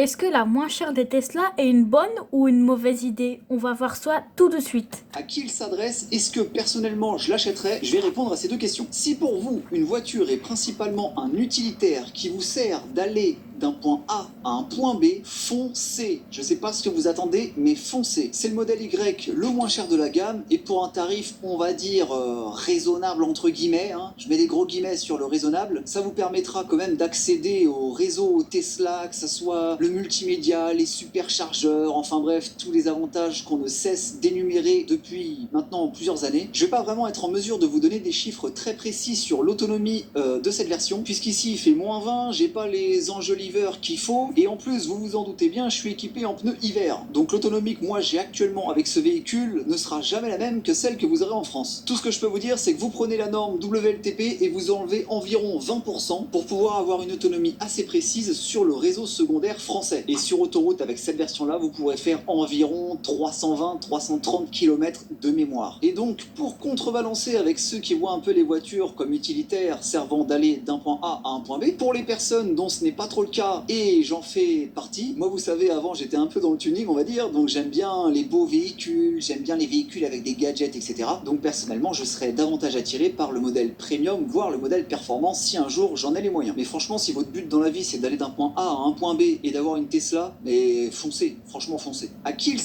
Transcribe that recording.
Est-ce que la moins chère des Tesla est une bonne ou une mauvaise idée? On va voir ça tout de suite. À qui il s'adresse? Est-ce que personnellement je l'achèterais? Je vais répondre à ces deux questions. Si pour vous, une voiture est principalement un utilitaire qui vous sert d'aller d'un point A à un point B, foncez. Je sais pas ce que vous attendez, mais foncez. C'est le modèle Y le moins cher de la gamme et pour un tarif, on va dire raisonnable entre guillemets, hein. Je mets des gros guillemets sur le raisonnable. Ça vous permettra quand même d'accéder au réseau Tesla, que ce soit le multimédia, les superchargeurs, enfin bref, tous les avantages qu'on ne cesse d'énumérer depuis maintenant plusieurs années. Je vais pas vraiment être en mesure de vous donner des chiffres très précis sur l'autonomie de cette version, puisqu'ici il fait -20, j'ai pas les enjoliveurs qu'il faut, et en plus, vous vous en doutez bien, je suis équipé en pneus hiver. Donc l'autonomie que moi j'ai actuellement avec ce véhicule ne sera jamais la même que celle que vous aurez en France. Tout ce que je peux vous dire, c'est que vous prenez la norme WLTP et vous enlevez environ 20% pour pouvoir avoir une autonomie assez précise sur le réseau secondaire français. Et sur autoroute, avec cette version-là, vous pourrez faire environ 320-330 km de mémoire. Et donc, pour contrebalancer avec ceux qui voient un peu les voitures comme utilitaires servant d'aller d'un point A à un point B, pour les personnes dont ce n'est pas trop le cas, et j'en fais partie. Moi, vous savez, avant, j'étais un peu dans le tuning, on va dire, donc j'aime bien les beaux véhicules, j'aime bien les véhicules avec des gadgets, etc. Donc, personnellement, je serais davantage attiré par le modèle premium, voire le modèle performance, si un jour j'en ai les moyens. Mais franchement, si votre but dans la vie, c'est d'aller d'un point A à un point B et d'avoir une Tesla, mais foncez, franchement, foncez. À qui il